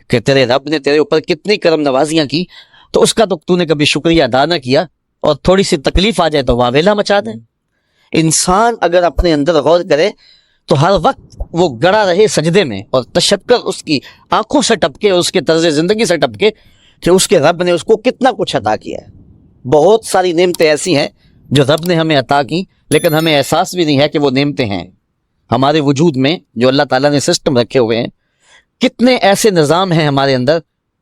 کہ تیرے رب نے تیرے اوپر کتنی کرم نوازیاں کی، تو اس کا تو تو نے کبھی شکریہ ادا نہ کیا، اور تھوڑی سی تکلیف آ جائے تو واویلا مچا دیں۔ انسان اگر اپنے اندر غور کرے تو ہر وقت وہ گڑا رہے سجدے میں، اور تشکر اس کی آنکھوں سے ٹپکے اور اس کے طرز زندگی سے ٹپکے کہ اس کے رب نے اس کو کتنا کچھ عطا کیا ہے۔ بہت ساری نعمتیں ایسی ہیں جو رب نے ہمیں عطا کی، لیکن ہمیں احساس بھی نہیں ہے کہ وہ نعمتیں ہیں ہمارے وجود میں جو اللہ تعالیٰ نے سسٹم رکھے ہوئے ہیں۔ کتنے ایسے نظام ہیں ہمارے اندر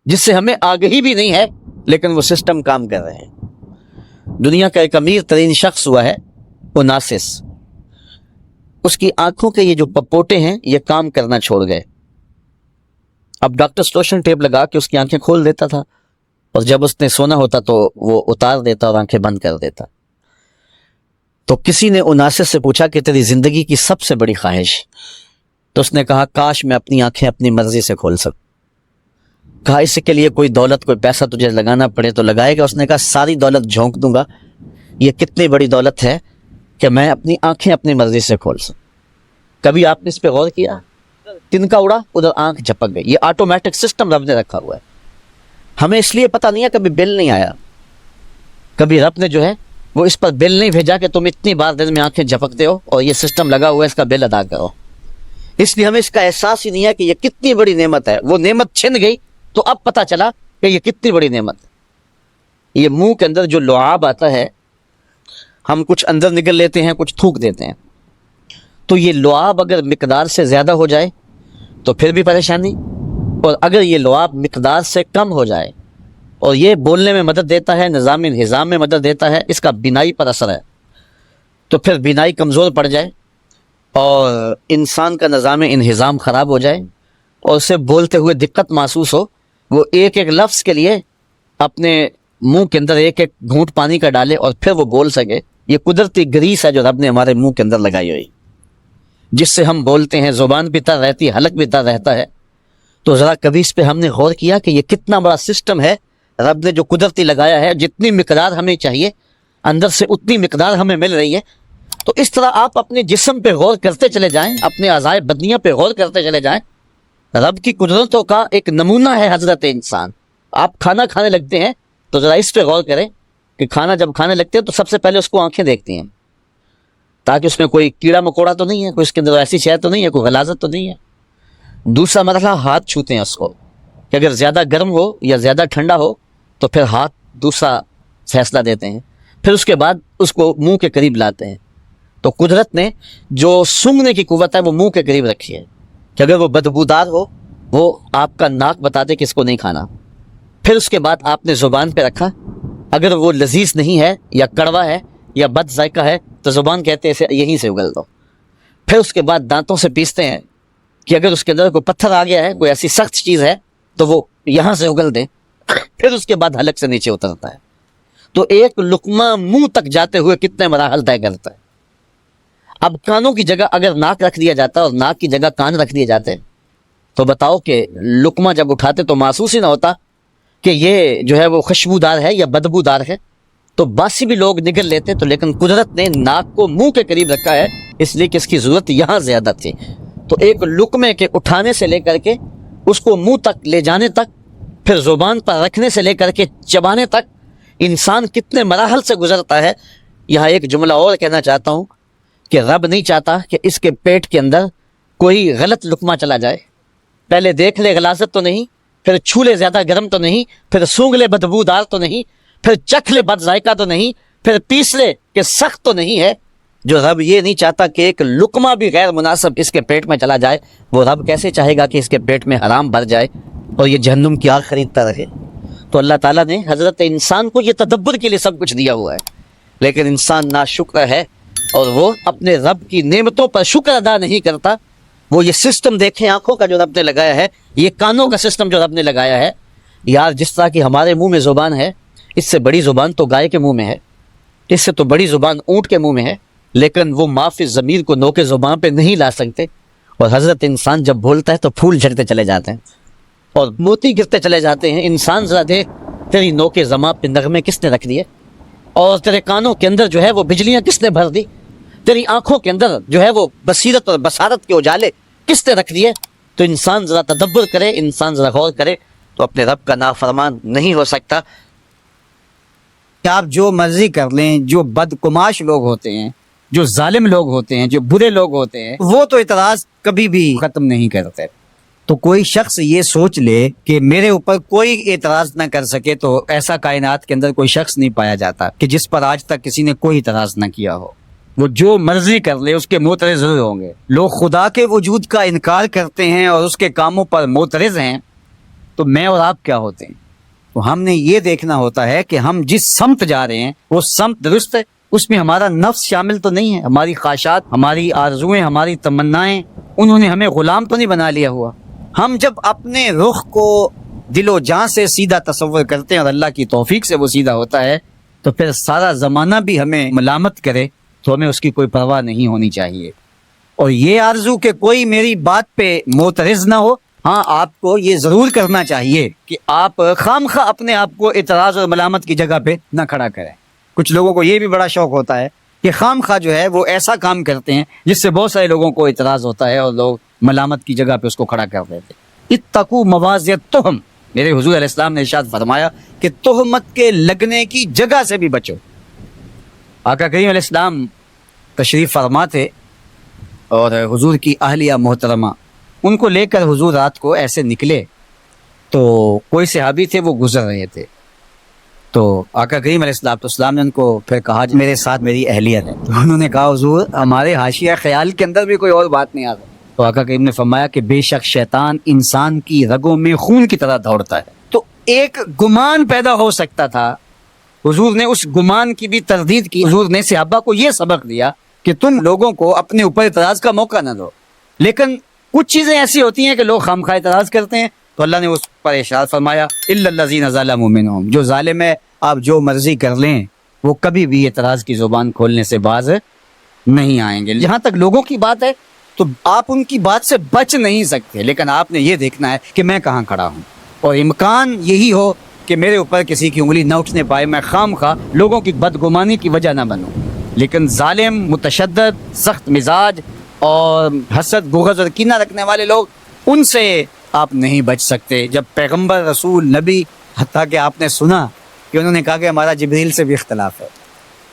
جس سے ہمیں آگہی بھی نہیں ہے، لیکن وہ سسٹم کام کر رہے ہیں۔ دنیا کا ایک امیر ترین شخص ہوا ہے اوناسس، اس کی آنکھوں کے یہ جو پپوٹے ہیں یہ کام کرنا چھوڑ گئے۔ اب ڈاکٹر سلوشن ٹیپ لگا کے اس کی آنکھیں کھول دیتا تھا، اور جب اس نے سونا ہوتا تو وہ اتار دیتا اور آنکھیں بند کر دیتا۔ تو کسی نے اوناسس سے پوچھا کہ تیری زندگی کی سب سے بڑی خواہش؟ تو اس نے کہا کاش میں اپنی آنکھیں اپنی مرضی سے کھول سکوں۔ کہا اس کے لیے کوئی دولت کوئی پیسہ تجھے لگانا پڑے تو لگائے گا؟ اس نے کہا ساری دولت جھونک دوں گا، یہ کتنی بڑی دولت ہے کہ میں اپنی آنکھیں اپنی مرضی سے کھول سکوں۔ کبھی آپ نے اس پہ غور کیا؟ تنکا اڑا ادھر آنکھ جھپک گئی، یہ آٹومیٹک سسٹم رب نے رکھا ہوا ہے۔ ہمیں اس لیے پتہ نہیں ہے، کبھی بل نہیں آیا، کبھی رب نے جو ہے وہ اس پر بل نہیں بھیجا کہ تم اتنی بار دن میں آنکھیں جھپکتے ہو اور یہ سسٹم لگا ہوا ہے اس کا بل ادا کرو۔ اس لیے ہمیں اس کا احساس ہی نہیں ہے کہ یہ کتنی بڑی نعمت ہے۔ وہ نعمت چھن گئی تو اب پتہ چلا کہ یہ کتنی بڑی نعمت ہے۔ یہ منہ کے اندر جو لعاب آتا ہے، ہم کچھ اندر نگل لیتے ہیں کچھ تھوک دیتے ہیں، تو یہ لعاب اگر مقدار سے زیادہ ہو جائے تو پھر بھی پریشانی، اور اگر یہ لعاب مقدار سے کم ہو جائے اور یہ بولنے میں مدد دیتا ہے، نظام انہضام میں مدد دیتا ہے، اس کا بینائی پر اثر ہے، تو پھر بینائی کمزور پڑ جائے اور انسان کا نظام انہضام خراب ہو جائے اور اسے بولتے ہوئے دقت محسوس ہو، وہ ایک ایک لفظ کے لیے اپنے منہ کے اندر ایک ایک گھونٹ پانی کا ڈالے اور پھر وہ بول سکے۔ یہ قدرتی گریس ہے جو رب نے ہمارے منہ کے اندر لگائی ہوئی، جس سے ہم بولتے ہیں، زبان بھی تر رہتی ہے، حلق بھی تر رہتا ہے۔ تو ذرا کبھی اس پہ ہم نے غور کیا کہ یہ کتنا بڑا سسٹم ہے رب نے جو قدرتی لگایا ہے؟ جتنی مقدار ہمیں چاہیے اندر سے اتنی مقدار ہمیں مل رہی ہے۔ تو اس طرح آپ اپنے جسم پہ غور کرتے چلے جائیں، اپنے اعضائے بدنیہ پہ غور کرتے چلے جائیں۔ رب کی قدرتوں کا ایک نمونہ ہے حضرت انسان۔ آپ کھانا کھانے لگتے ہیں تو ذرا اس پہ غور کریں کہ کھانا جب کھانے لگتے ہیں تو سب سے پہلے اس کو آنکھیں دیکھتی ہیں، تاکہ اس میں کوئی کیڑا مکوڑا تو نہیں ہے، کوئی اس کے اندر ایسی شے تو نہیں ہے، کوئی غلاظت تو نہیں ہے۔ دوسرا مرحلہ ہاتھ چھوتے ہیں اس کو، کہ اگر زیادہ گرم ہو یا زیادہ ٹھنڈا ہو تو پھر ہاتھ دوسرا فیصلہ دیتے ہیں، پھر اس کے بعد اس کو منہ کے قریب لاتے ہیں۔ تو قدرت نے جو سونگھنے کی قوت ہے وہ منہ کے قریب رکھی ہے، کہ اگر وہ بدبودار ہو وہ آپ کا ناک بتاتے کہ اس کو نہیں کھانا۔ پھر اس کے بعد آپ نے زبان پہ رکھا، اگر وہ لذیذ نہیں ہے یا کڑوا ہے یا بد ذائقہ ہے تو زبان کہتے ہیں اسے یہیں سے اگل دو۔ پھر اس کے بعد دانتوں سے پیستے ہیں کہ اگر اس کے اندر کوئی پتھر آ گیا ہے، کوئی ایسی سخت چیز ہے تو وہ یہاں سے اگل دیں۔ پھر اس کے بعد حلق سے نیچے اترتا ہے۔ تو ایک لقمہ منہ تک جاتے ہوئے کتنے مراحل طے کرتا ہے۔ اب کانوں کی جگہ اگر ناک رکھ دیا جاتا اور ناک کی جگہ کان رکھ دیے جاتے تو بتاؤ کہ لقمہ جب اٹھاتے تو محسوس ہی نہ ہوتا کہ یہ جو ہے وہ خوشبودار ہے یا بدبودار ہے، تو باسی بھی لوگ نگل لیتے۔ تو لیکن قدرت نے ناک کو منہ کے قریب رکھا ہے، اس لیے کہ اس کی ضرورت یہاں زیادہ تھی۔ تو ایک لقمے کے اٹھانے سے لے کر کے اس کو منہ تک لے جانے تک، پھر زبان پر رکھنے سے لے کر کے چبانے تک انسان کتنے مراحل سے گزرتا ہے۔ یہاں ایک جملہ اور کہنا چاہتا ہوں کہ رب نہیں چاہتا کہ اس کے پیٹ کے اندر کوئی غلط لقمہ چلا جائے۔ پہلے دیکھ لے غلاظت تو نہیں، پھر چھو لے زیادہ گرم تو نہیں، پھر سونگھ لے بدبودار تو نہیں، پھر چکھ لے بد ذائقہ تو نہیں، پھر پیس لے کہ سخت تو نہیں ہے۔ جو رب یہ نہیں چاہتا کہ ایک لقمہ بھی غیر مناسب اس کے پیٹ میں چلا جائے، وہ رب کیسے چاہے گا کہ اس کے پیٹ میں حرام بھر جائے اور یہ جہنم کی آگ خریدتا رہے؟ تو اللہ تعالیٰ نے حضرت انسان کو یہ تدبر کے لیے سب کچھ دیا ہوا ہے، لیکن انسان ناشکر ہے اور وہ اپنے رب کی نعمتوں پر شکر ادا نہیں کرتا۔ وہ یہ سسٹم دیکھیں آنکھوں کا جو رب نے لگایا ہے، یہ کانوں کا سسٹم جو رب نے لگایا ہے۔ یار جس طرح کی ہمارے منہ میں زبان ہے، اس سے بڑی زبان تو گائے کے منہ میں ہے، اس سے تو بڑی زبان اونٹ کے منہ میں ہے، لیکن وہ معافی ضمیر کو نوک زبان پہ نہیں لا سکتے۔ اور حضرت انسان جب بولتا ہے تو پھول جھڑتے چلے جاتے ہیں اور موتی گرتے چلے جاتے ہیں۔ انسان ذرا دیکھ، تیری نوک زبان پہ نغمے کس نے رکھ دیے، اور تیرے کانوں کے اندر جو ہے وہ بجلیاں کس نے بھر دی، تیری آنکھوں کے اندر جو ہے وہ بصیرت اور بصارت کے اجالے کس نے رکھ دیے۔ تو انسان ذرا تدبر کرے، انسان ذرا غور کرے تو اپنے رب کا نافرمان نہیں ہو سکتا۔ آپ جو مرضی کر لیں، جو بدکماش لوگ ہوتے ہیں، جو ظالم لوگ ہوتے ہیں، جو برے لوگ ہوتے ہیں، وہ تو اعتراض کبھی بھی ختم نہیں کرتے۔ تو کوئی شخص یہ سوچ لے کہ میرے اوپر کوئی اعتراض نہ کر سکے، تو ایسا کائنات کے اندر کوئی شخص نہیں پایا جاتا کہ جس پر آج تک کسی نے کوئی اعتراض نہ کیا ہو۔ وہ جو مرضی کر لے اس کے معترض ضرور ہوں گے۔ لوگ خدا کے وجود کا انکار کرتے ہیں اور اس کے کاموں پر معترض ہیں، تو میں اور آپ کیا ہوتے ہیں؟ تو ہم نے یہ دیکھنا ہوتا ہے کہ ہم جس سمت جا رہے ہیں وہ سمت درست ہے، اس میں ہمارا نفس شامل تو نہیں ہے، ہماری خواہشات، ہماری آرزویں، ہماری تمنائیں، انہوں نے ہمیں غلام تو نہیں بنا لیا ہوا۔ ہم جب اپنے رخ کو دل و جان سے سیدھا تصور کرتے ہیں اور اللہ کی توفیق سے وہ سیدھا ہوتا ہے، تو پھر سارا زمانہ بھی ہمیں ملامت کرے تو ہمیں اس کی کوئی پرواہ نہیں ہونی چاہیے۔ اور یہ آرزو کہ کوئی میری بات پہ معترض نہ ہو، ہاں آپ کو یہ ضرور کرنا چاہیے کہ آپ خام خواہ اپنے آپ کو اعتراض اور ملامت کی جگہ پہ نہ کھڑا کریں۔ کچھ لوگوں کو یہ بھی بڑا شوق ہوتا ہے کہ خام خواہ جو ہے وہ ایسا کام کرتے ہیں جس سے بہت سارے لوگوں کو اعتراض ہوتا ہے اور لوگ ملامت کی جگہ پہ اس کو کھڑا کر دیتے۔ اتقوا مواضع التہم، میرے حضور علیہ السلام نے ارشاد فرمایا کہ تہمت کے لگنے کی جگہ سے بھی بچو۔ آقا کریم علیہ السلام تشریف فرما تھے اور حضور کی اہلیہ محترمہ ان کو لے کر حضور رات کو ایسے نکلے، تو کوئی صحابی تھے وہ گزر رہے تھے، تو آقا کریم علیہ السلام نے ان کو پھر کہا میرے ساتھ میری اہلیت ہے، تو انہوں نے کہا حضور ہمارے حاشیہ خیال کے اندر بھی کوئی اور بات نہیں آ رہی۔ تو آقا کریم نے فرمایا کہ بے شک شیطان انسان کی رگوں میں خون کی طرح دوڑتا ہے۔ تو ایک گمان پیدا ہو سکتا تھا، حضور نے اس گمان کی بھی تردید کی۔ حضور نے صحابہ کو یہ سبق دیا کہ تم لوگوں کو اپنے اوپر اعتراض کا موقع نہ دو، لیکن کچھ چیزیں ایسی ہوتی ہیں کہ لوگ خامخواہ اعتراض کرتے ہیں، تو اللہ نے اس پر ارشاد فرمایا الا الذین ظلموا منہم، جو ظالم ہے آپ جو مرضی کر لیں وہ کبھی بھی اعتراض کی زبان کھولنے سے باز نہیں آئیں گے۔ جہاں تک لوگوں کی بات ہے تو آپ ان کی بات سے بچ نہیں سکتے، لیکن آپ نے یہ دیکھنا ہے کہ میں کہاں کھڑا ہوں، اور امکان یہی ہو کہ میرے اوپر کسی کی انگلی نہ اٹھنے پائے، میں خام خواہ لوگوں کی بدگمانی کی وجہ نہ بنوں۔ لیکن ظالم، متشدد، سخت مزاج اور حسد، بغض اور کینہ رکھنے والے لوگ، ان سے آپ نہیں بچ سکتے۔ جب پیغمبر، رسول، نبی، حتیٰ کہ آپ نے سنا کہ انہوں نے کہا کہ ہمارا جبریل سے بھی اختلاف ہے،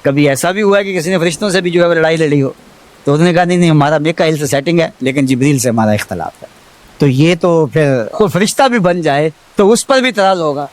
کبھی ایسا بھی ہوا ہے کہ کسی نے فرشتوں سے بھی جو ہے وہ لڑائی لڑی ہو، تو انہوں نے کہا نہیں ہمارا میکائیل سے سیٹنگ ہے لیکن جبریل سے ہمارا اختلاف ہے۔ تو یہ تو پھر کوئی فرشتہ بھی بن جائے تو اس پر بھی اعتراض ہوگا۔